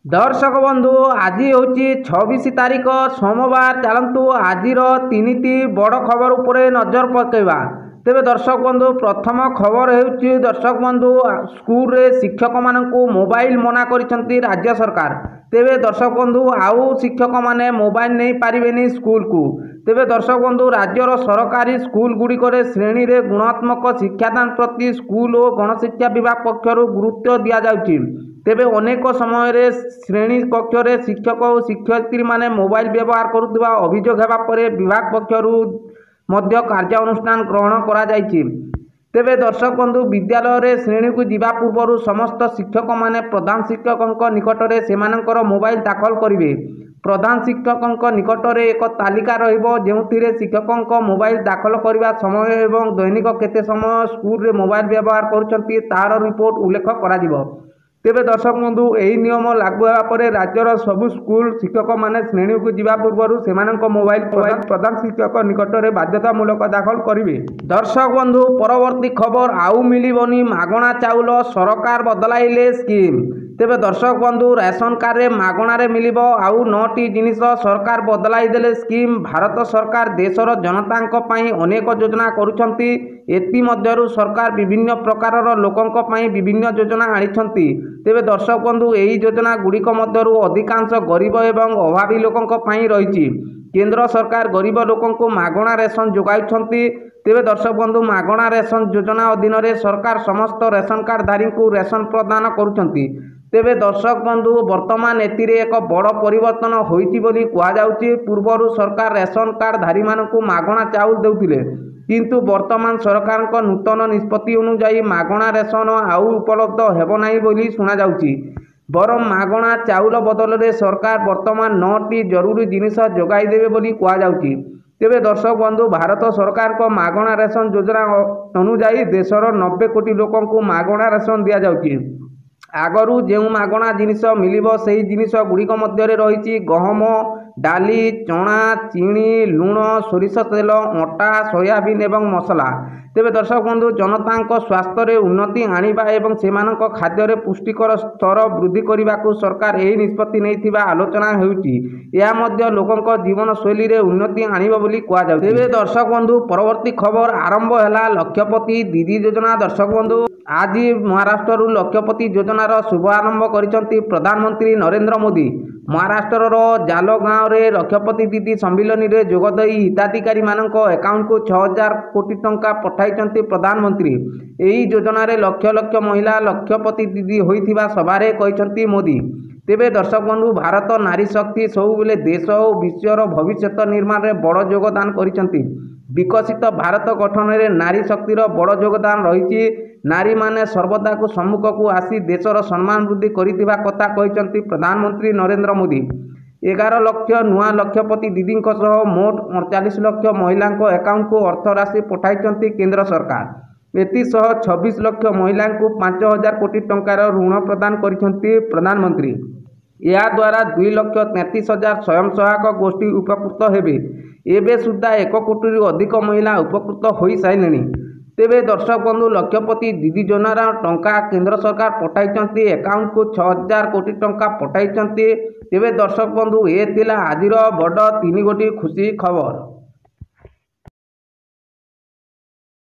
दर्शक बंधु आज हूँ 26 तारीख सोमवार। चलतु आज तीन बड़ खबर उपर नजर पकेबा। तेरे दर्शक बंधु प्रथम खबर हो दर्शक बंधु स्कूल रे शिक्षक मानू मोबाइल मना कर राज्य सरकार। तेरे दर्शक बंधु आउ शिक्षक माने मोबाइल नहीं पारे स्कूल को। तेरे दर्शक बंधु राज्यर सरकारी स्कूल गुड़िक श्रेणी रे गुणात्मक शिक्षादान प्रति स्कूल और गणशिक्षा विभाग पक्षर गुरुत्व दि जाउछि। तेबे अनेक समय श्रेणी कक्ष शिक्षक और शिक्षयित्री माने मोबाइल व्यवहार करुवा अभियोग हेबा परे विभाग पक्षर मध्य कार्यानुष्ठान ग्रहण करा जायछि। तेबे दर्शक बंधु विद्यालय रे श्रेणी को जीवा पूर्व समस्त शिक्षक माने प्रधान शिक्षक निकट में सेमानकर मोबाइल दाखल करेंगे। प्रधान शिक्षक निकट में एक तालिका रहिबो जेउथिरे शिक्षक मोबाइल दाखल करने समय एवं दैनिक केते समय स्कूल रे मोबाइल व्यवहार करुछंती तार रिपोर्ट उल्लेख करा जिवो। तेबे दर्शक बंधु यही नियम लागू होगा पर राज्यर सबु स्कूल शिक्षक माने श्रेणी को जीवा पूर्व से मोबाइल प्रधान शिक्षक निकट में बाध्यतामूलक दाखल करेंगे। दर्शक बंधु परवर्ती खबर आउ मिलबनी मागणा चाउल सरकार बदलाइले स्कीम। तेबे दर्शक बंधु राशन कार्ड रे मागणार मिलिबो आउ 9टी जिनिस सरकार बदलाई देले स्कीम। भारत सरकार देशर जनता पई अनेक योजना करुछंती। एति मध्यरु सरकार विभिन्न प्रकारर लोकंक पई विभिन्न योजना आनिछंती। तेबे दर्शक बंधु एही योजना गुड़िक मध्यरु अधिकांश गरीब एवं अभावी लोकंक पई रहिछि। केंद्र सरकार गरीब लोकंको मागणा रेशन जोगाउछंती। तेबे दर्शक बंधु मागणा रेशन योजना अधीन रे सरकार समस्त रेशन कार्डधारी को रेशन प्रदान करुछंती। तेबे दर्शक बंधु वर्तमान एतिरे एक बड़ परिवर्तन होइछि बोली कुआ जाउछि। पूर्वरु सरकार रेशन कार्डधारी मानकु मागणा चाउल देउथिले, किंतु वर्तमान सरकार नूतन निष्पत्ति अनुसार मागणा रेशन आउ उपलब्ध हेबो नाही बोली सुना जाउछि। बरम मागणा चाउल बदल में सरकार वर्तमान 9टी जरूरी जिनिस जोगाई देबे बोली कुआ जाउछि। तेबे दर्शक बंधु भारत सरकार को मागणा रेशन योजना अनुसार देशर 90 कोटी लोकंकु को मागणा रेशन दिया जाउछि। आगरू जो मागणा जिनिस मिलिबो सेही जिनिस गुड़िक मध्य रही गहम, डाली, चना, चीनी, लुण, सोरिष तेल, अटा, सोयाबीन एवं मसला। तेबे दर्शक बंधु जनता स्वास्थ्य रे उन्नति आनिबा एवं सेमानक खाद्य रे पुष्टिकर स्तर वृद्धि करने को सरकार यही निष्पत्ति नैथिबा आलोचना हेउछि। या मध्य लोकंक जीवन शैली रे उन्नति आनिबो बोली कुआ जाउछि। तेबे दर्शक बंधु परवर्ती खबर आरंभ हैला लक्षपति दीदी योजना। दर्शक बंधु आज महाराष्ट्र लक्षपति योजनार शुभारंभ करिसेंती प्रधानमंत्री नरेंद्र मोदी। महाराष्ट्र जालगाँव रे लक्षपति दीदी सम्मिलनी रे जोगदई हिताधिकारी मानक अकाउंट को 6000 कोटी टंका पठाइचंती प्रधानमंत्री। एही योजना रे लक्ष लक्ष महिला लक्षपति दीदी होइथिबा सभारे कहिसंती मोदी। तेबे दर्शक बंधु भारत नारी शक्ति सबुबेले देश और विश्वर भविष्य निर्माण रे बड़ योगदान करिसंती। विकसित भारत गठन में नारी शक्तिर बड़ योगदान रही। नारी माने सर्वदा को सम्मुख को आसी देशर सम्मान वृद्धि करिथिबा कथा कहिसंती प्रधानमंत्री नरेंद्र मोदी। 11 लाख नुआ लक्षपति दीदी मोट 48 लाख महिला अकाउंट को अर्थ राशि पठाइचंती केंद्र सरकार। एतिसह 26 लाख महिला को 5000 कोटी टंकार ऋण प्रदान करिसंती प्रधानमंत्री। या द्वारा 2,33,000 स्वयं सहायक गोष्ठी उपकृत हेबे। एबे सुधा 1 कोटी अधिक महिला उपकृत हो सारे। तेबे दर्शक बंधु लक्षपति दीदी योजनार टंका केंद्र सरकार पठाइचंती अकाउंट को 6000 कोटी टंका पठाइचंती। तेबे दर्शक बंधु ए थिला आजिर बड़ 3 गोटी खुशी खबर।